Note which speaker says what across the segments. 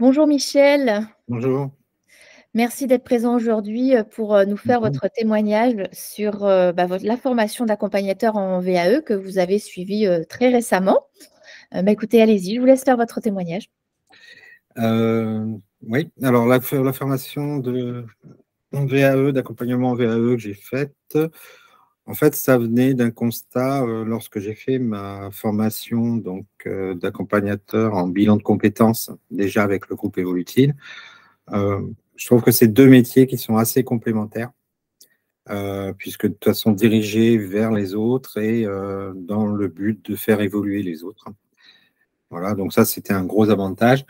Speaker 1: Bonjour Michel,
Speaker 2: Bonjour.
Speaker 1: merci d'être présent aujourd'hui pour nous faire
Speaker 2: Mmh.
Speaker 1: votre témoignage sur la formation d'accompagnateur en VAE que vous avez suivie très récemment. Écoutez, allez-y, je vous laisse faire votre témoignage.
Speaker 2: Oui, alors la formation en VAE, d'accompagnement en VAE que j'ai faite, en fait, ça venait d'un constat lorsque j'ai fait ma formation d'accompagnateur en bilan de compétences, déjà avec le groupe Evolutile. Je trouve que c'est deux métiers qui sont assez complémentaires, puisque de toute façon dirigés vers les autres et dans le but de faire évoluer les autres. Voilà, donc ça, c'était un gros avantage.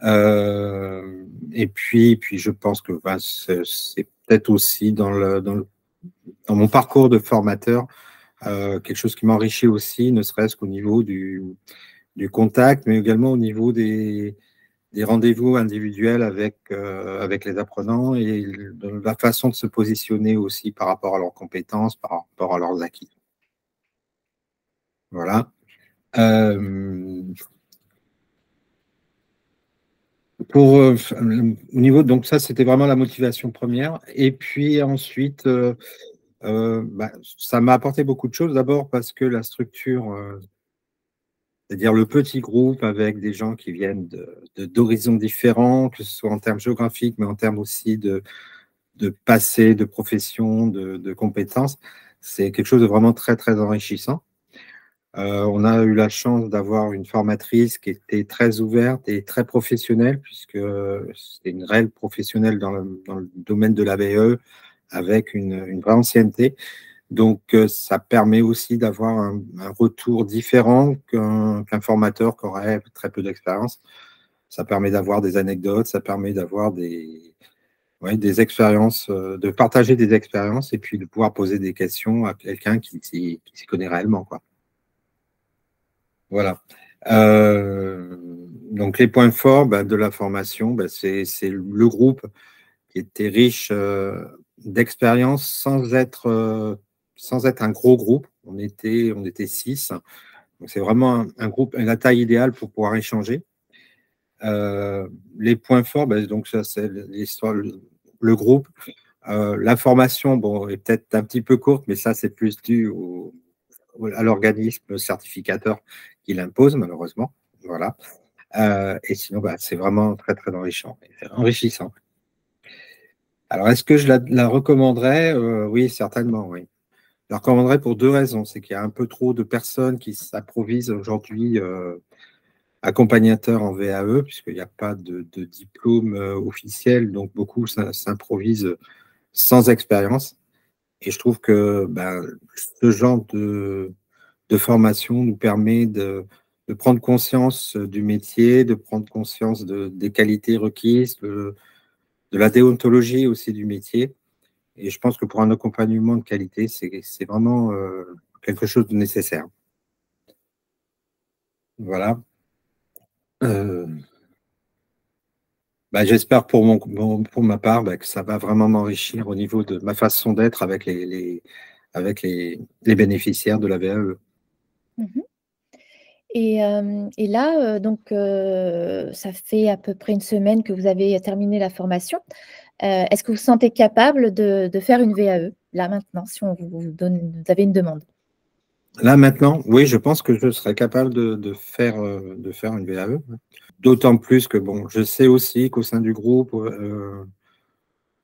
Speaker 2: Et puis, je pense que c'est peut-être aussi dans mon parcours de formateur, quelque chose qui m'enrichit aussi, ne serait-ce qu'au niveau du contact, mais également au niveau des rendez-vous individuels avec les apprenants et de la façon de se positionner aussi par rapport à leurs compétences, par rapport à leurs acquis. Voilà. Au niveau, donc ça, c'était vraiment la motivation première. Et puis ensuite, ça m'a apporté beaucoup de choses. D'abord parce que la structure, c'est-à-dire le petit groupe avec des gens qui viennent d'horizons différents, que ce soit en termes géographiques, mais en termes aussi de passé, de profession, de compétences, c'est quelque chose de vraiment très, très enrichissant. On a eu la chance d'avoir une formatrice qui était très ouverte et très professionnelle, puisque c'est une réelle professionnelle dans le domaine de la VE, avec une vraie ancienneté. Donc, ça permet aussi d'avoir un retour différent qu'un formateur qui aurait très peu d'expérience. Ça permet d'avoir des anecdotes, ça permet d'avoir des expériences, de partager des expériences et puis de pouvoir poser des questions à quelqu'un qui s'y connaît réellement, quoi. Voilà. Donc, les points forts de la formation, c'est le groupe qui était riche d'expérience sans être un gros groupe. On était 6. Donc, c'est vraiment un groupe, la taille idéale pour pouvoir échanger. Les points forts, donc ça, c'est l'histoire, le groupe. La formation, bon, est peut-être un petit peu courte, mais ça, c'est plus dû à l'organisme certificateur qui l'impose, malheureusement. Voilà. Et sinon, c'est vraiment très, très enrichissant. Alors, est-ce que je la recommanderais? Oui, certainement, oui. Je la recommanderais pour deux raisons. C'est qu'il y a un peu trop de personnes qui s'approvisent aujourd'hui accompagnateurs en VAE, puisqu'il n'y a pas de diplôme officiel, donc beaucoup s'improvisent sans expérience. Et je trouve que ce genre de formation nous permet de prendre conscience du métier, de prendre conscience des qualités requises, de la déontologie aussi du métier. Et je pense que pour un accompagnement de qualité, c'est vraiment quelque chose de nécessaire. Voilà. J'espère pour ma part que ça va vraiment m'enrichir au niveau de ma façon d'être avec avec les bénéficiaires de la VAE.
Speaker 1: Mhm. Et là, ça fait à peu près une semaine que vous avez terminé la formation. Est-ce que vous vous sentez capable de faire une VAE, là maintenant, si on vous avez une demande?
Speaker 2: Là maintenant, oui, je pense que je serais capable de faire une VAE. D'autant plus que bon, je sais aussi qu'au sein du groupe,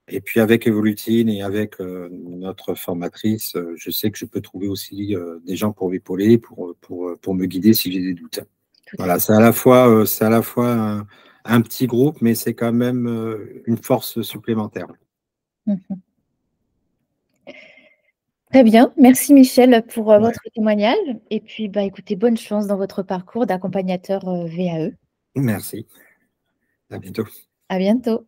Speaker 2: et puis avec Evolutine et avec notre formatrice, je sais que je peux trouver aussi des gens pour m'épauler, pour me guider si j'ai des doutes.
Speaker 1: Tout à
Speaker 2: Voilà,
Speaker 1: fait.
Speaker 2: c'est à la fois un petit groupe, mais c'est quand même une force supplémentaire.
Speaker 1: Mhm. Très bien, merci Michel pour
Speaker 2: Ouais,
Speaker 1: votre témoignage. Et puis, écoutez, bonne chance dans votre parcours d'accompagnateur VAE.
Speaker 2: merci. À bientôt.
Speaker 1: À bientôt.